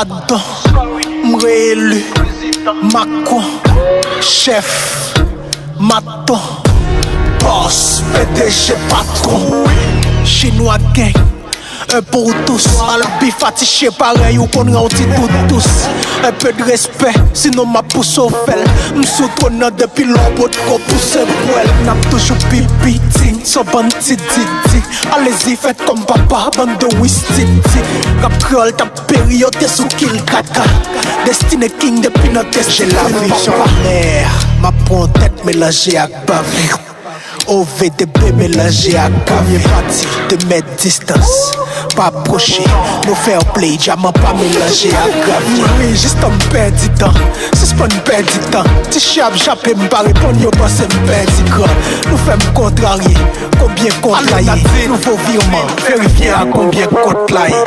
pardon, m'réélu, Macron, chef, maton, boss, PDG, patron, chinois gang. Un pour tous, Albi fatigué pareil ou qu'on rentre tous. Un peu de respect, sinon ma pousse au fel. M'soutonne depuis l'ombre qu'on pousse poil. N'a toujours pipi, so bandit didi. Allez-y, faites comme papa, bande de wistiti. Rap troll, ta période, t'es sous kill kaka. Destiné king depuis notre j'ai la vision. Mère, ma prend tête mélangée à bavure. OVDB mélangé à camion parti de mettre distance. Pas approcher, nous faire play, diamant pas mélangé à gravier. Oui, juste un perd du temps, c'est pas une perd du temps. Tu j'appelle m'pas répondre, y'a pas c'est perd du grand. Nous faisons contrarier, combien compte là y'a. Nouveau virement, vérifier à combien compte là y'a.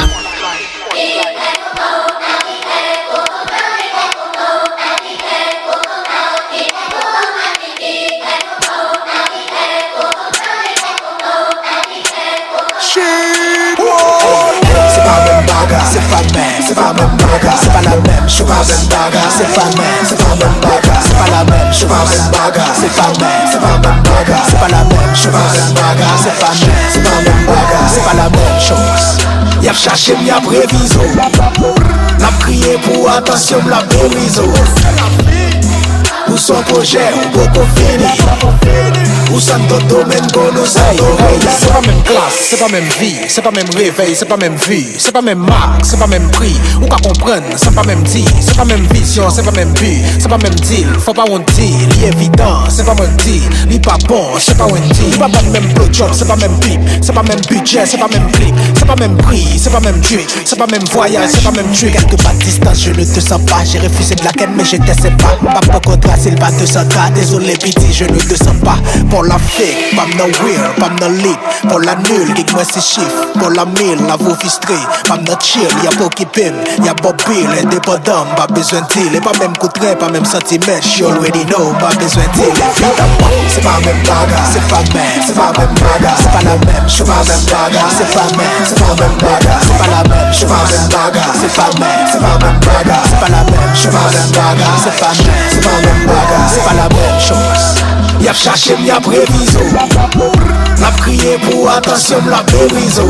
C'est pas même bagarre, c'est pas la même chose. C'est pas même, c'est pas même bagarre, c'est pas la même chose. C'est pas même, c'est pas même bagarre, c'est pas la même chose. C'est pas même, c'est pas même bagarre, c'est pas la même chose. Y'a cherché, y'a préviso. N'a prié pour attention, la bériso. Ou son projet, ou beaucoup fini. Ou sans ton domaine qu'on nous a. C'est pas même classe, c'est pas même vie, c'est pas même réveil, c'est pas même vue, c'est pas même marque, c'est pas même prix. Ou qu'à comprendre, c'est pas même dit, c'est pas même vision, c'est pas même but, c'est pas même deal. Faut pas on deal, il est évident, c'est pas mon deal. Il pas bon, c'est pas un deal. Il pas même blowjob, c'est pas même clip, c'est pas même budget, c'est pas même clip, c'est pas même prix, c'est pas même truc, c'est pas même voyage, c'est pas même truc. Quelque part de distance, je ne te sens pas. J'ai refusé de la ken, mais je te sais pas. Pas pour contrat, c'est le bas de 200K. Désolé, pitié, je ne te sens pas. Pour la fake, pas me real, pas me lead. Pour la nulle, geek moi c'est chiffres. Pour la mille, la vous fistré. Pas me chill, y'a pas qui pim. Y'a Bob Bill, indépendant, pas besoin de deal. Et pas même coup de trait, pas même centimètre. You already know, pas besoin de deal. C'est pas même bagarre, c'est pas même, c'est pas même bagarre, c'est pas la même chose. c'est pas même bagarre, C'est pas même, c'est pas même bagarre, c'est pas la même chose. c'est pas même bagarre, C'est pas même, c'est pas même bagarre, c'est pas la même c'est chose. pas même bagarre, C'est pas même, c'est pas même bagarre, c'est pas la même chose. Y'a cherché, y'a préviso. N'a prié pour attention, la bériso.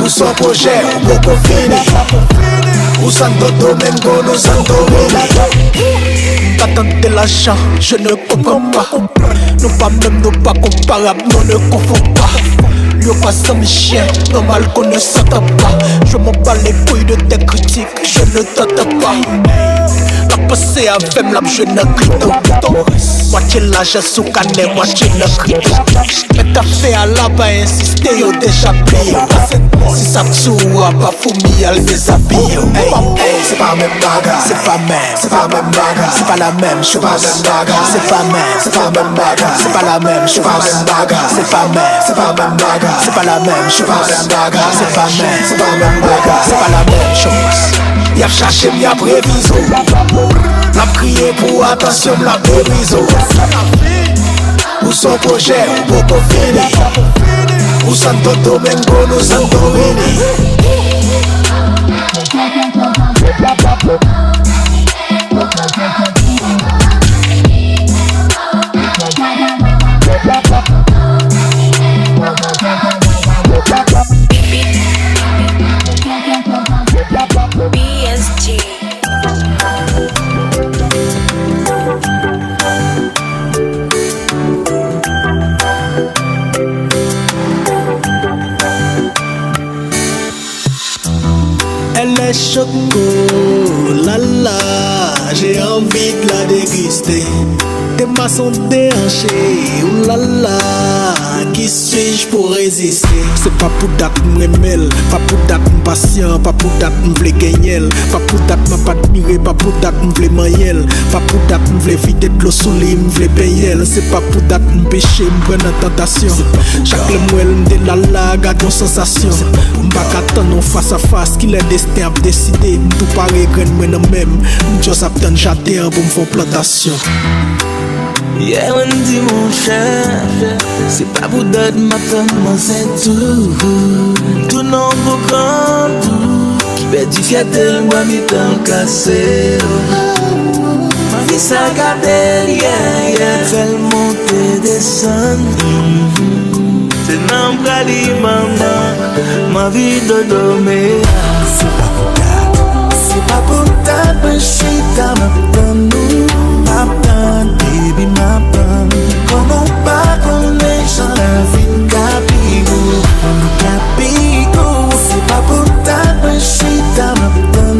Ou son projet, ou beaucoup fini. Ou sans ton domaine, qu'on nous a dominé. T'attends de l'argent, je ne comprends pas. Nous pas même, nous pas comparables, nous ne confondons pas. Yo pas sans chien, normal qu'on ne s'entend pas. Je m'en bats les couilles de tes critiques, je ne t'entends pas. La passé à femme, la je ne crito. Moitié l'âge sous canet, moitié le crito. Mais t'as fait à là-bas insister, yo déjà payé. Si ça me a pas fourmi, elle déshabille. C'est pas même bagarre, C'est pas même, c'est pas même bagarre, c'est pas la même chose. c'est pas même bagarre, C'est pas même, c'est pas même bagarre, c'est pas la même chose. c'est pas même bagarre, C'est pas même, c'est pas même bagarre, c'est pas la même chose. c'est pas même bagarre, C'est pas même, c'est pas même bagarre, c'est pas la même chose. Y'a cherché, y'a préviso. N'a prié pour attention, la bériso. Ou son projet, ou beaucoup fini. Ou sans ton domaine, qu'on nous a dominé. BSG. Elle est choco, la la, j'ai envie de la déguster. Tes maçons déhanchés, oulala, qui suis-je pour résister? C'est pas pour date m'remel, pas pour date m'patient, pas pour date m'vle gagner, pas pour date m'a pas admiré, pas pour date m'vle maniel, pas pour date m'vle vider de l'eau sous lit, m'vle payer. C'est pas pour date m'pêcher, m'prendre en tentation. Chaque le mouel m'délala, garde une sensation. M'pas qu'attendre face à face, qu'il est destin à décider. M'tou pareil graine moi non même, m'just attendre jardin pour m'ffaire plantation. Yeah, on dit mon cher, c'est pas pour d'autres maintenant, c'est tout. Tout non pour quand tout, Perdu fierté, moi mi t'en cassé. Ma vie saccadée, yeah. Fait le monter, descendre. C'est non brali maman. Ma vie de dormir. C'est pas pour ta bouche, ta m'attend, baby, m'attend. Comment pas qu'on est gens la vie capigo. C'est pas pour ta bouche, ta m'attend.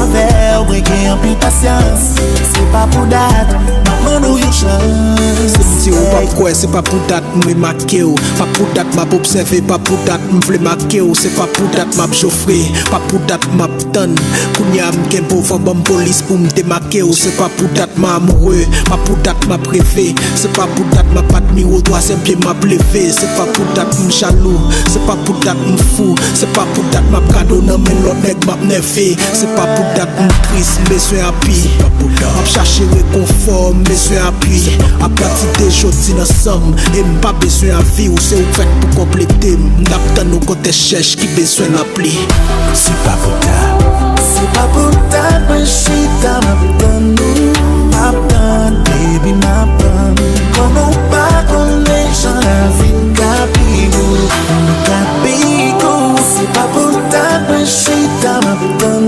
Avec breaking un peu patience. C'est pas pour date, maman nous y chance. Si ou pas quoi, c'est pas pour date m'me marqué ou. Pas pour date m'a observé, pas pour date m'vle marqué ou. C'est pas pour date m'a joffré, pas pour date m'a tonne. Kounya m'ken pour faire bonne police pour me démarquer ou. C'est pas pour date m'a amoureux, pas pour date m'a préfé. C'est pas pour date m'a pas de au doigt, c'est bien m'a levé. C'est pas pour date m'jaloux, c'est pas pour date m'fou. C'est pas pour date m'a cadeau non mais l'autre nèg m'a nervé. C'est pas pour date m'triste, besoin appui. C'est pas pour date m'a chercher réconfort, besoin appui. À partir des jodi ensemble, et m'pas besoin à vie ou c'est ou fait pour compléter. M'daptan nous côté cherche qui besoin l'appli. C'est pas pour ta, c'est pas pour ta bouche, ta m'attend, baby, m'attend. Comment pas qu'on est gens la vie capigo. C'est pas pour ta bouche, ta m'attend.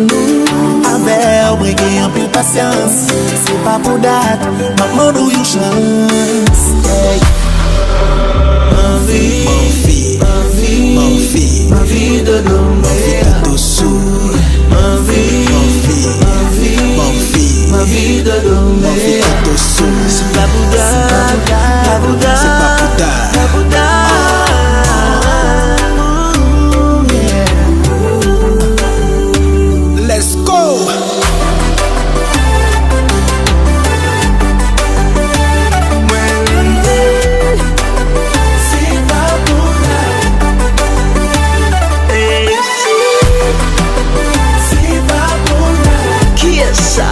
Avec breaking un peu patience. C'est pas pour date, maman nous y chance. Ma vie, ma vie de dormir. Ma vie de dormir. C'est pas pour date, pas pour date, C'est pas pour date. pas pour date. Let's go! Qui est ça?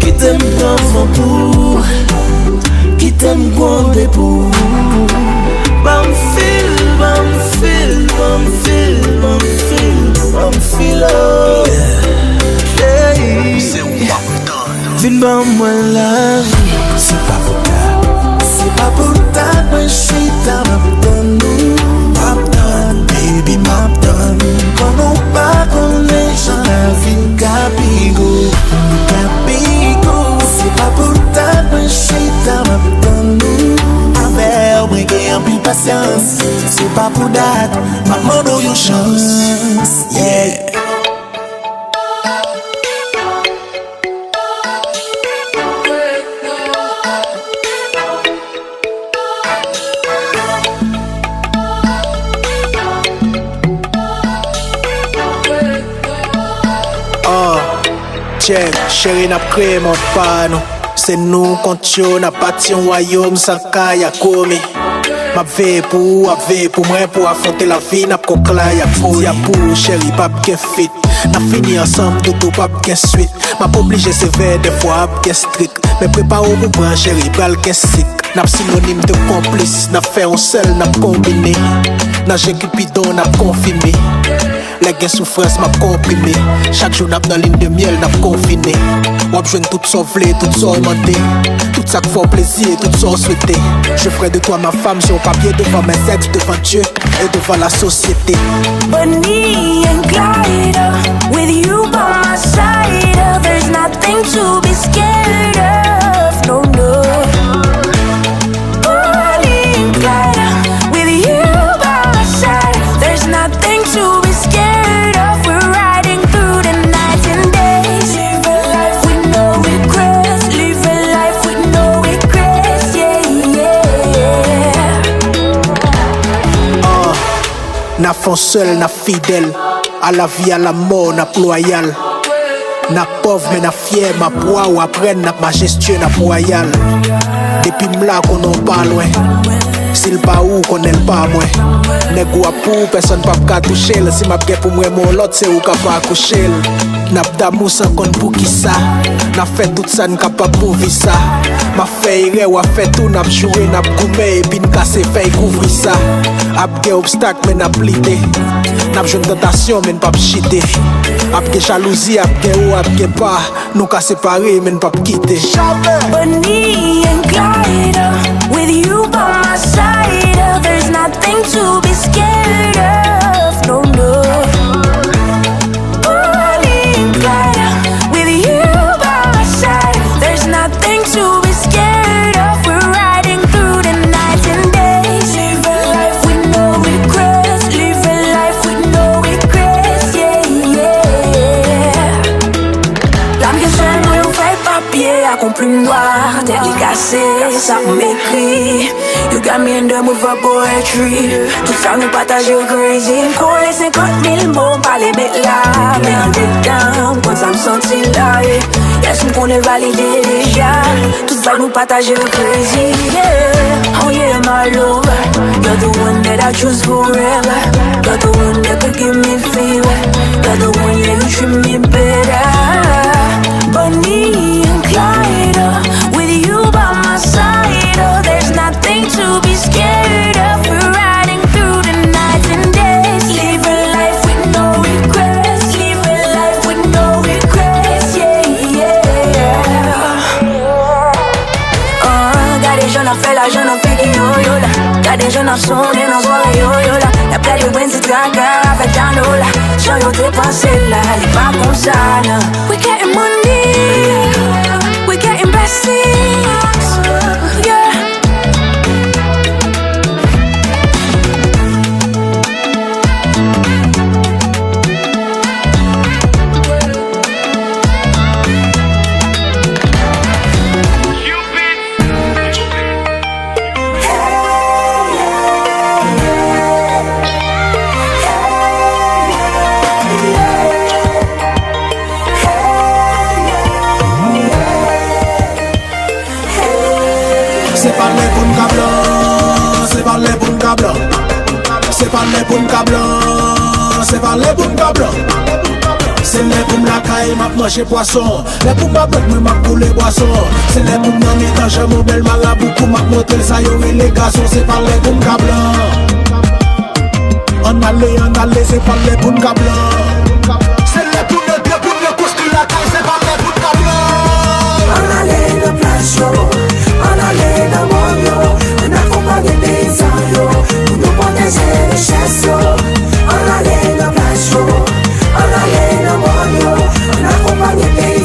Qui t'aime dans pour, qui t'aime gronder pour. Bam fil, oh. C'est ou pas pour Vin bam moi la vie. C'est pas pour ta, c'est pas pour ta bouche, ta m'attend, baby, m'attend. Comment pas qu'on est gens la vie capigo. C'est pas pour ta bouche, ta m'attend. Avec breaking un peu patience. C'est pas pour date, maman nous y chance. Yeah. Check, chérie n'a créé mon panneau. C'est nous contre yo, n'a bâti un royaume sans kaya komi. Ma veille pour moi pour affronter la vie, n'a concla ya pour chérie pas bien fit. N'a fini ensemble tout pas bien suite. M'a pas obligé c'est vrai des fois bien strict. Mais prépare au bout chérie bral bien sick. N'a synonyme de complice, n'a fait un seul, n'a combiné. N'a j'ai cupidon, n'a confirmé. Les gains souffrance m'a comprimé. Chaque jour n'a dans ligne de miel n'a confiné. Wap jeune tout sauvé, tout surmonté. Tout ça qui fait plaisir, tout ça souhaité. Je ferai de toi ma femme sur papier devant mes ex, devant Dieu et devant la société. Bonnie and Clyde, with you by my side, there's nothing to be scared of, no, no. Bonnie and Clyde, with you by my side, there's nothing to be scared of. We're riding through the nights and days. Live a life with no regrets, live a life with no regrets. n'a fond seul, n'a fidèle. À la vie, à la mort, n'a loyal. N'a pauvre, mais n'a fier, ma proie ou apprenne, n'a majestueux, n'a royal. Depuis m'la qu'on en parle, ouais. S'il pas où, qu'on n'est pas, moi. Nèg ou pour, personne pas toucher. Si m'a bien pour moi, mon l'autre, c'est où qu'a pas accoucher. N'a d'amour sans compte pour qui ça. N'a fait tout ça, n'a pas pour vivre ça. M'a fait erreur ou a fait tout, n'a joué, n'a goumé, et puis n'a cassé, fait couvrir ça. Ap gen obstacle, mais n'a plité. N'a besoin de tentation, mais n'a pas chité. Ap gen jalousie, ap gen ou, ap gen pas. Nous ka séparés, mais n'a pas quitter. Bonnie and Clyde, with you by my side, there's nothing to be scared of, no, no. Bonnie and Clyde, with you by my side, there's nothing to be scared of. We're riding through the nights and days, living life with no regrets, living life with no regrets, yeah, yeah. L'âme que j'aime, oui, on fait papier, accompli noir, délicacé, ça m'écrit. You got me in the mood for poetry. Tout ça nous partage crazy. Pour les 50 000 mots, pas les mettre là. Mais en dédain, quand ça me sentit là. Yes, on connaît validé déjà. Tout ça nous partage crazy. Yeah, oh yeah, my love. You're the one that I choose forever. You're the one that could give me fever. You're the one, yeah, you treat me better. Bonnie and Clyde, with you by my side, oh, there's nothing to be scared of. We're riding through the nights and days, living life with no regrets, living life with no regrets, yeah, yeah. Got des jeunes à faire la jeune en fait qui yo là. Got des jeunes à sonner dans soirée yo là. Y'a plein de wins et tragas avec un là. J'en ai dépensé là, il est pas comme ça là. We getting money, we getting blessings, yeah. C'est pas les bons câbles, c'est pas les bons câbles. C'est pas les bons câbles, c'est pas les bons câbles. C'est les bons la caille, m'a mangé poisson. Les bons m'a bête, m'a coulé boisson. C'est les bons dans mes temps, j'ai mon bel marabout pour m'a monter ça y aurait les garçons. C'est pas les bons câbles. On allait, c'est pas les bons câbles. C'est les bons de Dieu pour me construire la caille, c'est pas les bons câbles. On allait dans place yo, on allait dans mon yo, on accompagne des yo, pour nous protéger les chaises yo. On allait dans place yo, on allait dans mon yo, on accompagne des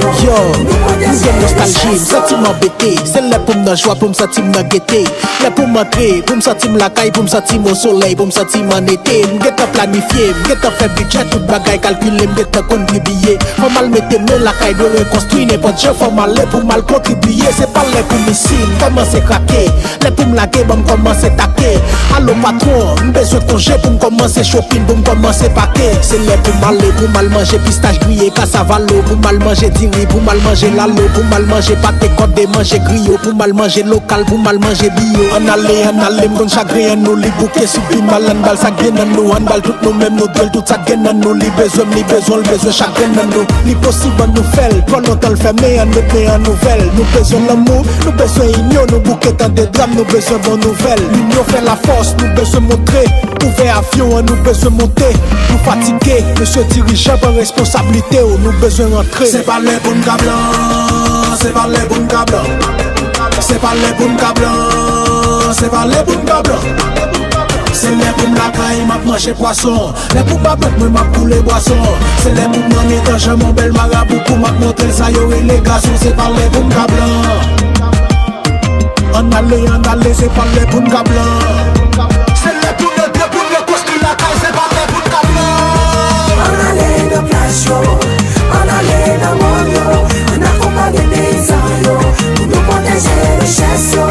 yo. Yo, nous sommes nostalgie, sentiment bêté. C'est là pour me joie, pour me sentir me gaieté. Là pour m'entrer, pour me sentir la caille, pour me sentir au soleil, pour me sentir en été. M'guette planifié, m'guette fait budget, tout bagaille calculé, m'guette contribuer. Faut mal mettre mais la caille de reconstruire n'importe quoi. Faut mal pour mal contribuer. C'est pas les pour missile, comment c'est craqué. Les pour me laguer, pour me commencer taquer. Allô patron, besoin de congé pour me commencer shopping, pour me commencer paquet. C'est les pour mal manger pistache grillé, cassavalo, pour mal manger diri, pour mal manger lalo, pour mal manger pâté cordé, manger griot, pour mal manger local, pour mal manger bio. On allait, m'gon chagrin, nous li bouquet, soupi mal, en bal, ça gagne nous, en bal, tout nous mêmes, nous duel, tout ça gagne nous, li besoin, le besoin, chagrin nous, li possible, nous fait, pour longtemps le fermer, en nouvelle, nous besoin l'amour, nous besoin union, nous bouquet dans des drames, nous besoin bonne nouvelle, l'union fait la force, nous besoin montrer, ouvert avion, nous besoin monter, nous fatiguer, monsieur dirigeant, par responsabilité, nous besoin rentrer. C'est pas les bons câbles, c'est pas les bons câbles, c'est pas les bons câbles, c'est pas les bons câbles. C'est les bons la caille, m'a mangé poisson. Les bons m'a bête, m'a coulé boisson. C'est les bons dans mes temps, j'ai mon bel marabout pour m'a montrer ça y aurait les garçons. C'est pas les bons câbles. On allait, c'est pas les bons câbles. C'est les bons de Dieu pour me construire la caille, c'est pas les bons câbles. On allait dans place yo, on allait dans mon yo, on accompagne des yo, pour nous protéger les chaises yo.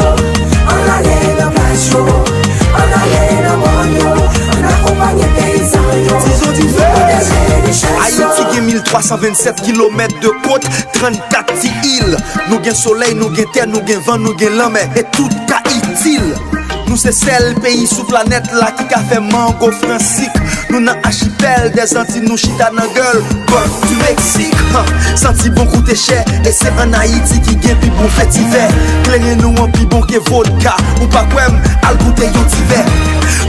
On allait dans place yo, on allait dans mon yo, on accompagne 327 km de côte, 34 îles. Nous gen soleil, nous gen terre, nous gen vent, nous gen lan mer. Et tout ka utile. Nous c'est seul pays sous planète là qui a fait mango francique. Nous nan archipel des Antilles, nous chita nan gueule golfe du Mexique. Senti bon coûter cher, et c'est en Haïti qui gagne pi bon fête hiver. Clairez nous en pi bon que vodka, ou pas quoi al goûter yon d'hiver.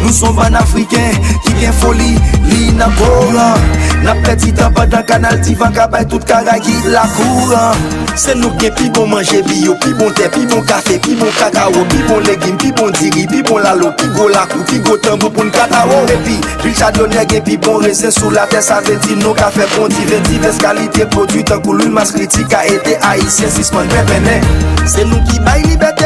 Nous sommes panafricains qui gagne folie, li na boran. Na petit temps pendant canal divan kabay tout kara qui la courant. C'est nous qui pi bon manger bio, pi bon thé, pi bon café, pi bon cacao, pi bon légumes, pi bon diri, pi bon lalo, pi go lakou, pi go tambo pour n'katao. Et puis chardonnay gen pi bon raisin sous la terre, ça veut dire nous qu'a fait bon diverses qualités produits tant que l'une masse critique a été haïtien, si ce qu'on est. C'est nous qui baille liberté,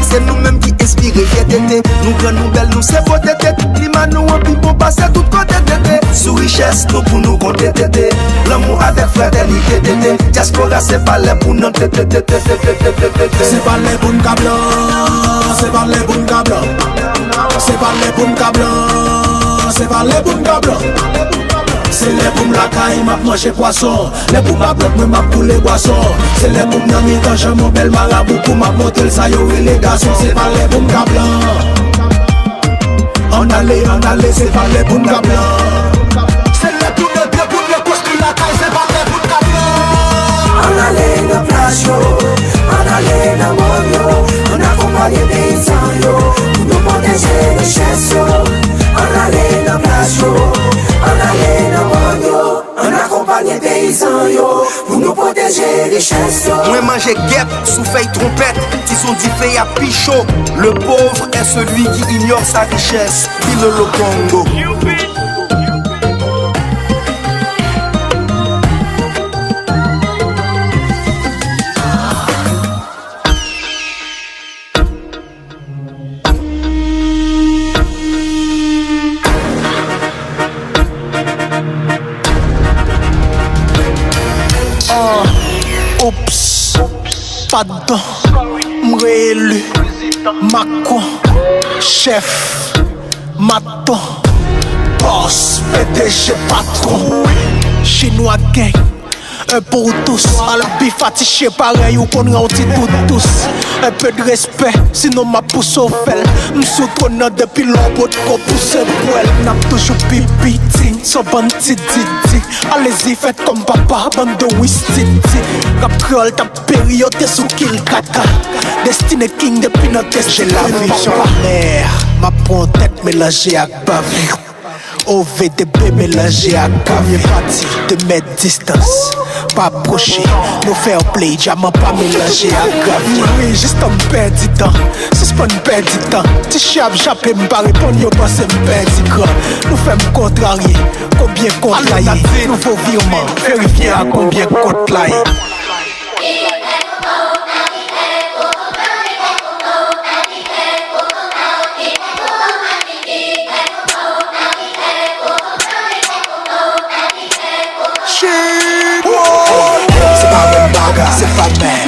c'est nous mêmes qui inspirent fierté. Nous grand, nous belles, nous c'est beau tête. Climat nous en pi bon passer tout côté tété. Sous richesse nous pour nous compter tété. L'amour avec fraternité tété. Diaspora c'est pas les pour nous tété. C'est pas les bons câbles, c'est pas les bons câbles. C'est pas les bons câbles, c'est pas les bons câbles. C'est les boum la caille, m'a mangé poisson. Les boum ma bloc, me m'a coulé boisson. C'est les boum dans mes temps, j'ai mon bel marabout pour m'a monter le saillot et les garçons. C'est pas les boum câbles. On allait, c'est pas les boum câbles. C'est les boum de pied pour le construire la caille, c'est pas les boum câbles. On allait dans plage, on allait dans mon on accompagne des paysans, pour nous protéger les chaises. On allait dans plage, on allait dans mon on accompagne des paysans, pour nous protéger les chaises. Moi manger guêpe sous feuille trompette, qui sont dit fait à pichot. Le pauvre est celui qui ignore sa richesse. Il le Congo. Oups, pardon, m'réélu, Macron, chef, maton, boss, PDG, patron, chinois gang, un pour tous, à la bif affiché pareil ou qu'on rentre pour tous. Un peu de respect, sinon ma pousse au fel. M'sous trône depuis l'ombre de qu'on pousse poil. N'a toujours pipi, son bandit didi. Allez-y, faites comme papa, bande de wistiti. Capriole, ta période, t'es sous kill kaka. Destiné king depuis notre test. J'ai la vision mère, ma prend tête mélangée à bavure. OVDB mélangé à camion parti de mettre distance. Pas approcher, nous faire play, diamant pas mélangé à gravier. Oui, juste un perdu temps, si c'est pas une perdu temps. Tu chapes, j'appelle, m'pas répondre, y'a pas c'est un perdu grand. Nous faisons contrarier, combien contrarier. Nouveau virement, vérifier à combien compte là.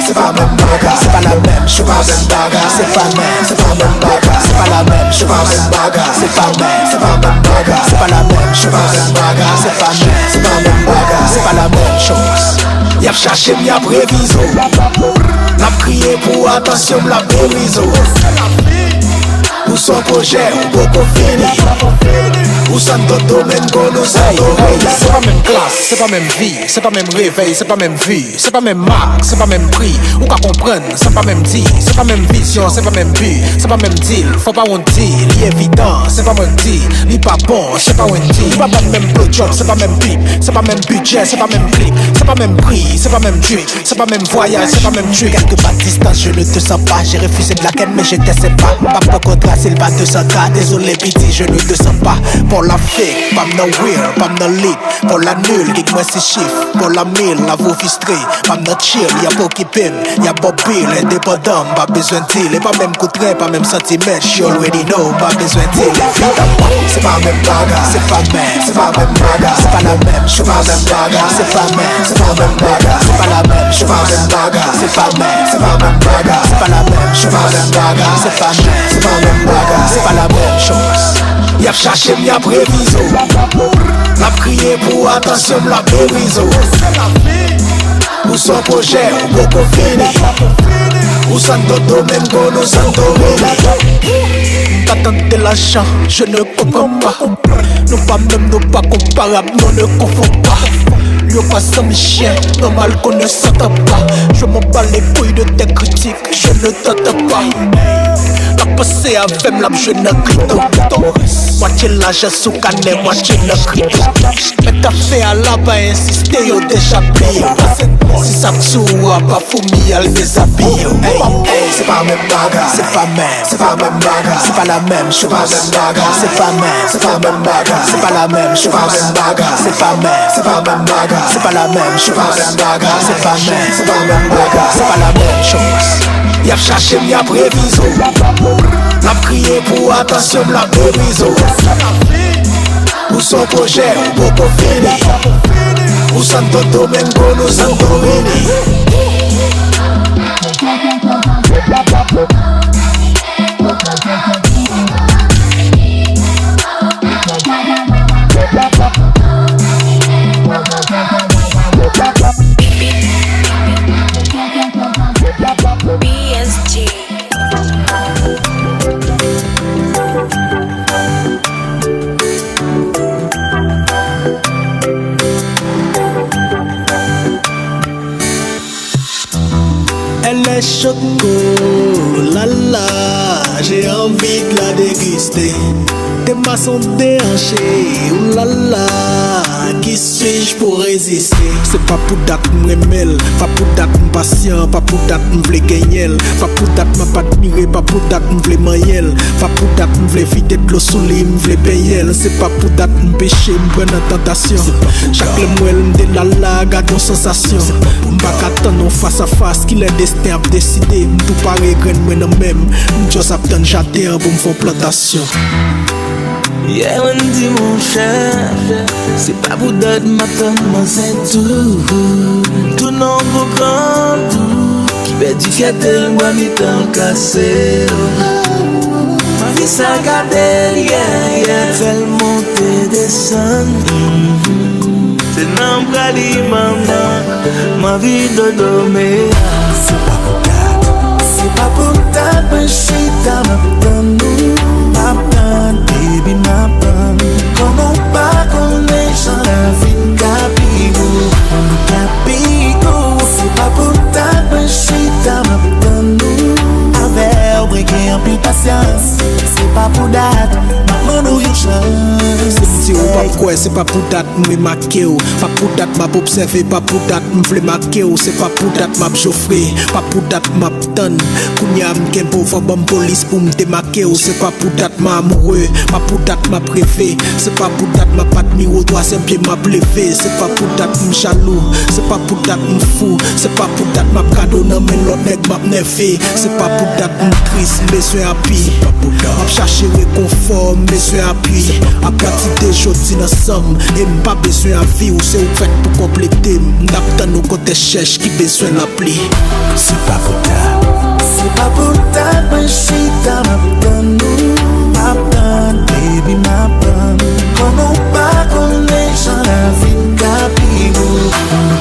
C'est pas même bagarre, c'est pas la même, je pas même bagarre, c'est pas même, c'est pas même bagarre, c'est pas la même, je pas même bagarre, c'est pas même, c'est pas même bagarre, c'est pas la même, je pas même bagarre, c'est pas même, c'est pas même bagarre, c'est pas la même chose. Y'a cherché, y'a préviso, n'a prié pour attention, la bériso. Ou son projet, ou beaucoup fini. Ou sans d'autres domaines qu'on nous aille. C'est pas même classe, c'est pas même vie, c'est pas même réveil, c'est pas même vue, c'est pas même marque, c'est pas même prix. Ou qu'à comprendre, c'est pas même dit, c'est pas même vision, c'est pas même but, c'est pas même deal. Faut pas on dit, l'évident, c'est pas mon dit, ni pas bon, c'est pas on dit. C'est pas même blowjob, c'est pas même pipe, c'est pas même budget, c'est pas même clip, c'est pas même prix, c'est pas même truc, c'est pas même voyage, c'est pas même truc. Quelque part de distance, je ne te sens pas, j'ai refusé de la ken, mais je te sais pas. Pas contrat, c'est le bas 200K, désolé, pitié, je ne te sens pas. Pour la fake, pas no real, pas no lead. Pour la nulle, geek moi c'est chiffres. Pour la mille, la vous fistré. Pas no chill, y'a Pokipin, y'a Bob Bill, indépendant, pas besoin de deal. Et pas même coup de train, pas même centimètre. She already know, pas besoin de deal. C'est pas même bagarre, c'est pas même, c'est pas même bagarre, c'est pas la même, je pas même bagarre, c'est pas même, c'est pas même bagarre, c'est pas la même, je pas même bagarre, c'est pas même, c'est pas même bagarre, c'est pas la même, je pas même bagarre, c'est pas même, c'est pas même bagarre, c'est pas la même chose. Y'a cherché, y'a préviso. La crié pour attention la berizo. Ou son projet ou beaucoup fini. Ou Santo Domingo, nous Santorini. T'attends de l'argent, je ne comprends pas. Nous pas même, nous pas comparables, nous ne confondons pas. Yo pas sans chien, normal qu'on ne s'entend pas. Je m'en bats les couilles de tes critiques, je ne t'entends pas. La pensée avec la je ne crie pas. Moitié l'argent sous canet, moitié le crie. Mais t'as fait à là-bas insister, yo déjà plié. Si ça me sourd, pas fourmi, elle déshabille. C'est pas même bagarre, c'est pas même, c'est pas même bagarre, c'est pas la même, je pas même bagarre, c'est pas même, c'est pas même bagarre, c'est pas la même, je pas même bagarre, c'est pas même, c'est pas même bagarre, c'est pas la même, je pas même bagarre, c'est pas même, c'est pas même bagarre, c'est pas la même chose. Y'a cherché, y'a préviso. L'a crié pour attention, la berizo. Ou son projet, ou beaucoup fini. Ou Santo Domingo, nous Santorini. BSG. Elle est choco, la la, j'ai envie de la déguster. Tes mains sont déhanchées, ouh la la, qui suis-je pour résister? C'est pas pour date m'remel, pas pour date m'patient, pas pour date m'vle gagner, pas pour date m'a pas admiré, pas pour date m'vle maniel, pas pour date m'vle vider de l'eau sous lit, m'vle payer. C'est pas pour date m'pêcher, m'prendre en tentation. Chaque le mouel m'de la garde nos sensations. M'pas qu'attendre face à face, qu'il est destin à décider. M'tou pareil graine moi non même, m'just attendre jardin pour m'font plantation. Yeah, on dit mon cher, c'est pas pour d'autres matin, moi c'est tout. Tout non pour grand tout, qui perd du fiatel, moi mi t'en cassé. Ma vie saccadée, yeah, yeah, fait le monter, descendre. C'est non brali, maman, ma vie de dormir. C'est pas pour ta bouche, ta m'attend, baby, m'attend. Comment pas qu'on est sans la vie, capigou, capigou. C'est pas pour ta bouche, ta m'attend. Avec breaking en plus patience. C'est pas pour date, maman nous y chance. Si ou pas quoi, c'est pas pour date m'me marqué ou. Pas pour date m'a observé, pas pour date m'vle marqué ou. C'est pas pour date m'a joffré, pas pour date m'a tonne. Kounya m'ken pour faire bonne police pour me démarquer ou. C'est pas pour date m'a amoureux, pas pour date m'a préfé. C'est pas pour date m'a pas de au droit, c'est pied m'a bléfé. C'est pas pour date m'm jaloux, c'est pas pour date m'fou. C'est pas pour date m'a cadeau non mais l'autre nèg m'a nervé. C'est pas pour date m'm triste, mais c'est happy. C'est pas pour date m'a chercher réconfort, mais c'est happy. À partir des jodi ensemble, et m'pas besoin à vie ou c'est ou fait pour compléter. M'daptan nous côté cherche qui besoin l'appli. C'est pas pour date. C'est pas pour ta bouche, ta m'attend. Baby, m'attend. Comment pas qu'on est sans la vie, capigou,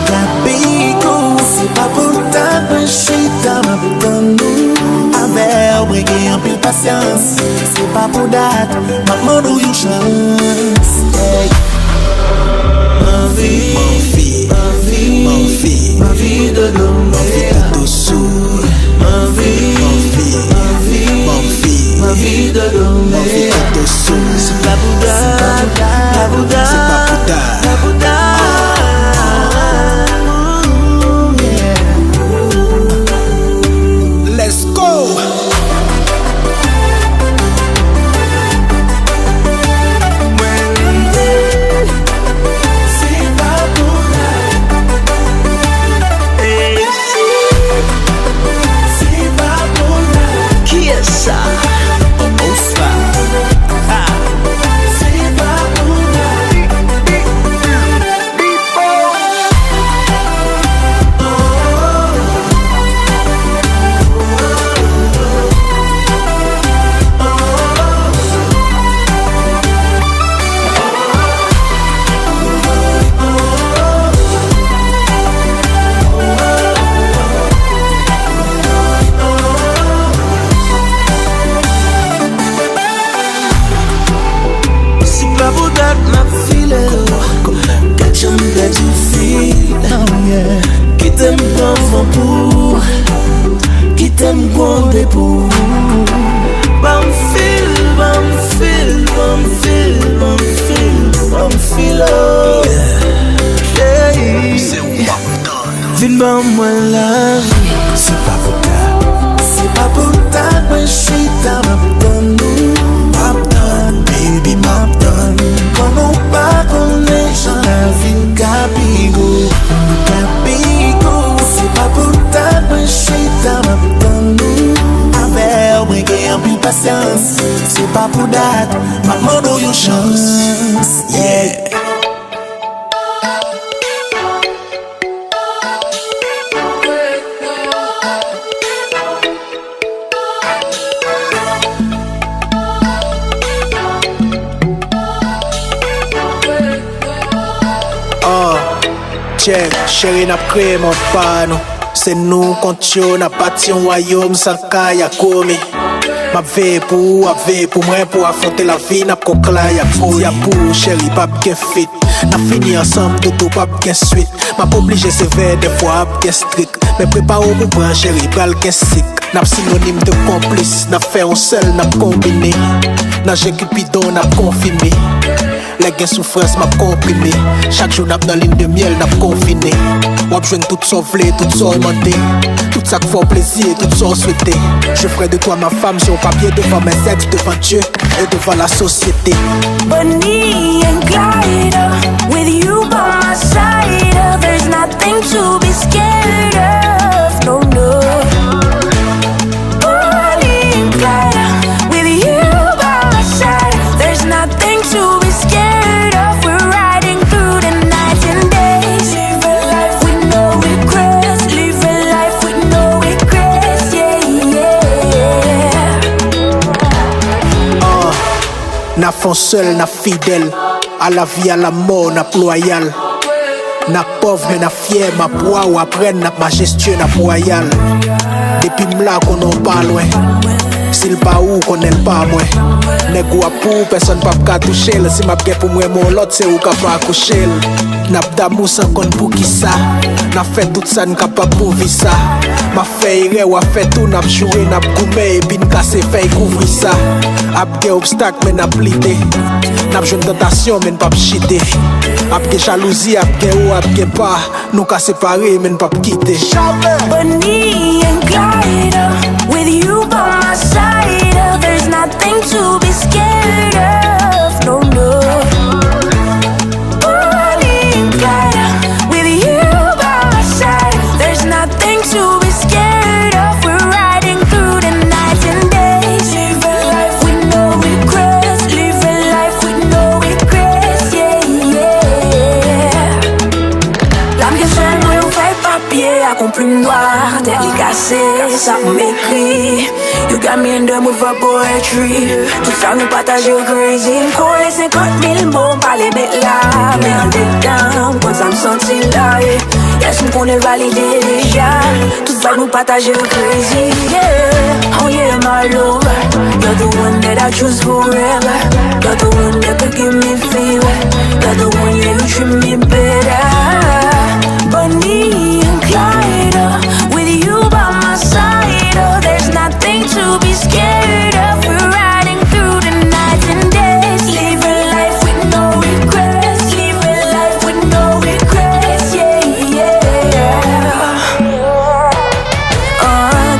capigou. C'est pas pour ta bouche, ta m'attend. Avec breaking en pile patience. C'est pas pour date, maman nous y chance. Ma vie, ma vie, ma vie de l'homme, ma vie de dessous. Ma vie, ma vie de l'homme, ma vie de dessous. C'est pas pour date, la Bouddha, c'est pas pour date, la Bouddha. Let's go! pour Bam feel oh C'est où m'abdonne. Vin bam moi la vie C'est pas pour ta. C'est pas pour ta moi j'suis ta m'abdonne baby m'abdonne Quand on pas connaît j'en la vie capigo C'est pas pour ta moi j'suis ta m'abdonne Avec moi j'ai un peu patience C'est pas pour date maman do yon chance yeah Check, chérie n'a créé mon panneau. C'est nous contre yo, n'a bâti un royaume sans kaya komi. Ma veille pour moi pour affronter la vie n'a kokla ya pour chérie pas bien fit. N'a fini ensemble tout pas bien suite. M'a pas obligé sévère des fois bien strict. Mais prépare au pour prendre chérie pral bien sick. N'a synonyme de complice, n'a fait un seul n'a combiné. N'a j'ai cupidon n'a confirmé. Les gains souffrance m'a comprimé. Chaque jour n'a dans ligne de miel n'a confiné. Wap joue tout son vlé, tout son aimante. Tout ça qui fait plaisir, tout son souhaité. Je ferai de toi ma femme sur papier devant mes ex, devant Dieu et devant la société. Bonnie and Clyde, with you by my side, there's nothing to be scared of, no, no. Bonnie and Clyde, with you by my side, there's nothing to be scared of. We're riding through the nights and days, living life with no regrets, living life with no regrets, yeah, yeah. N'a fond seul, n'a fidèle. À la vie, à la mort, n'a loyal. N'a pauvre, mais n'a fier. Ma poids ou apprenne, n'a majestueux, n'a royal. Depuis m'la qu'on en pas loin. S'il pas où, qu'on est pas moi. Nèg ou pour, personne pas qu'à toucher. Si m'a bien pour moi, mon l'autre, c'est où qu'à pas accoucher. N'a d'amour sans compte pour qui ça. N'a fait tout ça, n'a pas pour vivre ça. Ma fait iré ou a fait tout, n'a joué, n'a goumé, et puis n'a cassé, fait couvrir ça. Ap gen obstacle, mais n'a plité. N'a joué une tentation, mais n'a pas chité. Ap gen jalousie, ap gen ou, ap gen pas. Nous qu'à séparer, mais n'a pas quitter. Bonnie and Clyde, with you by my side, there's nothing to be scared of, no, no. Bonnie and Clyde, with you by my side, there's nothing to be scared of. We're riding through the nights and days, living life with no regrets, living life with no regrets, yeah, yeah. L'âme que seule moi on fait papier, à qu'on plume noire, délicacé, ça m'écrit. You got me in the mood for poetry. Tout ça nous partage crazy. M'coller 50 000 mots, pas les bêtes là. Mais en détente, quand ça me sentit là, yeah. Yes, m'connais validé déjà. Tout ça nous partage crazy, yeah. Oh yeah, my lover, you're the one that I choose forever. You're the one that could give me fever. You're the one, yeah, you treat me better. Bonnie and Clyde, with you by my side, there's nothing to be scared of. We're riding through the nights and days, living life with no regrets, living life with no regrets, yeah, yeah.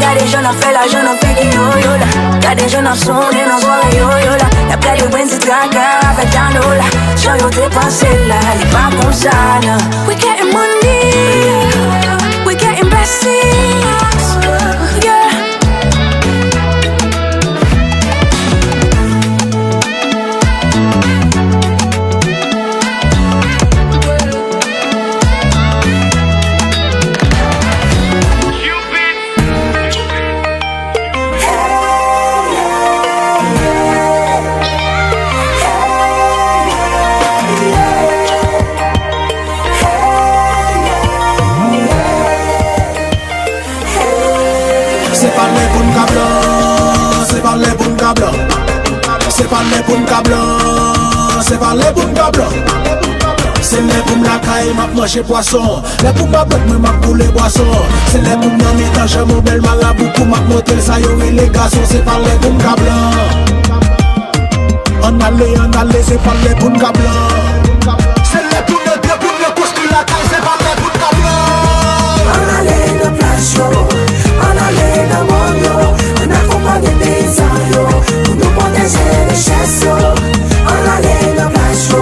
Got des jeunes à faire la jeune en fait qui yo là. Got des jeunes à sonner dans soirée yo là. Y'a plein de wins et traqueurs avec un dollar. J'en ai dépensé là, y'a pas comme ça non. We getting money, we getting blessings, yeah. C'est pas les bons câbles, c'est pas les bons câbles. C'est pas les bons câbles, c'est pas les bons câbles. C'est les pour la caille, m'a manger poisson. Les pour ma bête, m'a couler boisson. C'est les pour m'en métanger mon bel marabout. Pour m'a monter le saillot et les garçons. C'est pas les pour m'ca blanc. On allait, c'est pas les pour m'ca blanc. C'est les pour me dire, pour me construire la caille. C'est pas les pour m'ca blanc. On allait dans place yo, on allait dans monde yo. On accompagne des gens yo, pour nous protéger les chaises yo. On allait dans place yo,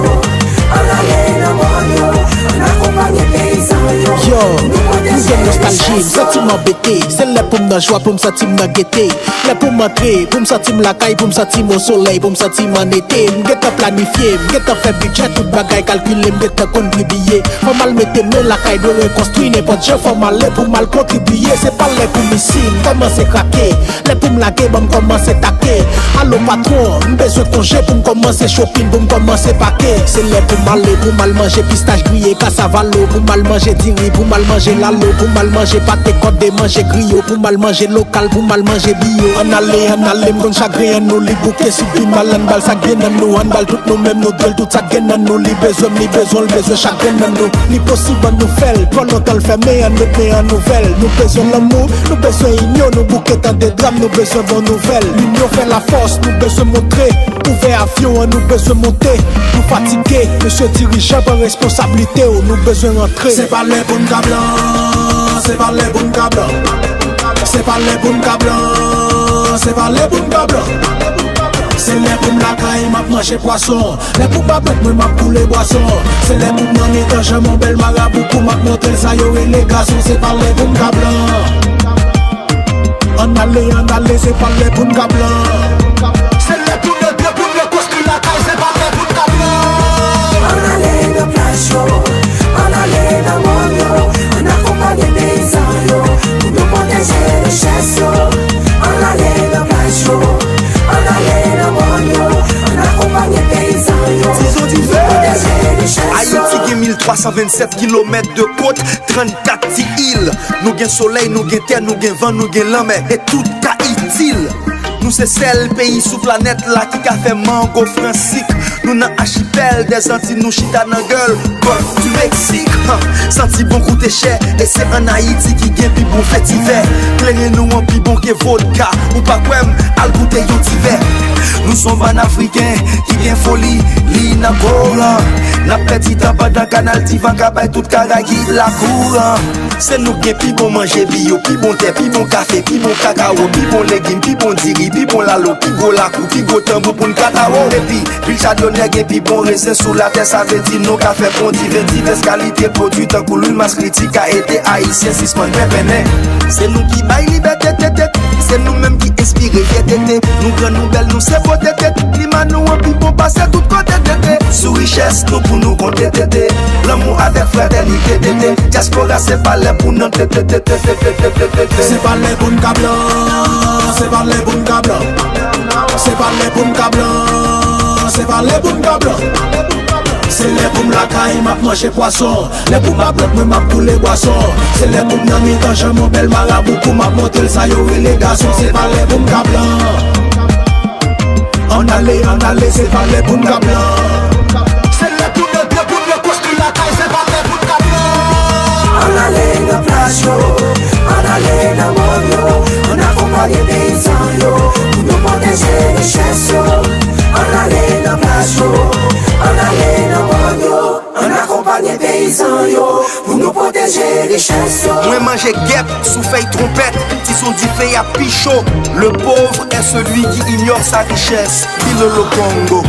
on allait dans monde yo. On accompagne des gens yo, Yo, pour nous nous protéger sommes les nostalgie, chaises m'senti m'embêter. C'est là pour m'en joie, pour m'sentir m'en gaieté. Là pour m'entrer, pour m'sentir la caille, pour m'sentir mon soleil, pour m'sentir mon été. M'getta planifié, m'getta fait budget, tout bagaille calculé, m'getta contribuer. Faut mal mettre mais la caille de reconstruire n'importe quoi. Faut mal pour mal contribuer. C'est pas les pour missile, commencer craquer. Les pour m'laguer, bon commencer taquer. Allo patron, m'besoin de congé pour m'commencer shopping, pour m'commencer paquet. C'est les pour mal manger pistache grillé, cassavalo, pour mal manger diri, pour mal manger lalo, pour mal manger pâté côté, manger griot, pour mal manger local, pour mal manger bio. On allait, m'gon chagrin, nous li bouquet, subi mal, en bal, ça gagne nous, en bal, tout nous mêmes, nous gueule, tout ça gagne nous, li besoin, chacun nous, li possible, nous fait, pour nous t'en fermer, en nous payer en nouvelle, nous besoin l'amour, nous besoin union, nous bouquet dans des drames, nous besoin bonnes nouvelles, l'union fait la force, nous besoin montrer, ouvert avion, nous besoin monter, nous fatiguer, monsieur dirigeant, par responsabilité, nous besoin rentrer. C'est pas les bons blancs, c'est pas les bons blancs. C'est pas les bons blancs, c'est pas les bons blancs. C'est les pour la caille, m'a manger poisson. Les pour ma bête, m'a couler boisson. C'est les pour m'en métanger mon bel marabout. Pour m'a monter le saillot et les garçons. C'est pas les bons blancs. On allait, c'est pas les bons blancs. C'est les pour le deux, pour le construire la caille. C'est pas les bons blancs. On allait dans place yo, on allait dans monde yo. On accompagne des gens yo, pour nous protéger les chaises yo. On allait dans place yo, on allait dans monde yo. On accompagne des gens yo, Disons pour nous d'hiver. protéger les chaises yo. Haïti gen 1327 km de côte, 34 ti îles. Nous gen soleil, nous gen terre, nous gen vent, nous gen lan mer. Et tout ka itil. Nous c'est seul pays sous planète là qui a fait mango francique. Nous nan archipel des Antilles, nous chita nan gueule golfe du Mexique. Senti bon coûter cher, et c'est en Haïti qui gen pi bon fête hiver. Plaignez nous en pi bon que vodka, ou pas quoi al goûter yon hiver. Nous sommes ban africains qui gen folie, li nan courant. Na petit tabac dans canal divan kabay tout karaki la courant. C'est nous gen pi bon manger bio, pi bon thé, pi bon café, pi bon cacao, pi bon légumes, pi bon diri, pi bon lalo, pi go la kou, pi go tambo pour n'katao. Et puis, pi chardonnay gen pi bon raisin sous la terre, ça veut dire nos cafés bon diverses qualités produits tant que l'une masse critique a été haïtien, si ce c'est nous qui baille liberté tête, c'est nous mêmes qui inspirent fierté. Nous grand nous belles, nous c'est beau tête, climat nous en pi bon passer tout côté tête. Sous richesse nous pour nous compter tête, l'amour avec fraternité tête. Diaspora c'est pas les pour nous tête. C'est pas les bons blancs, c'est pas les bons blancs. C'est pas les bons blancs, c'est pas les bons blancs. C'est les pour la caille, m'a manger poisson. Les pour ma bête, m'a couler boisson. C'est les pour m'en métanger mon bel marabout. Pour m'a monter le saillot et les garçons. C'est pas les bons blancs. On allait, c'est pas les bons blancs. C'est les pour le deux, pour le construire la caille. C'est pas les bons blancs. On allait dans place yo, on allait dans monde yo. On accompagne des gens yo, pour nous protéger les chaises yo. On allait dans place yo, on allait dans monde yo. On accompagne des gens yo, pour nous protéger les chaises yo. Moi manger guêpe sous feuille trompette, si son dit fait à pichot. Le pauvre est celui qui ignore sa richesse, dit le Congo.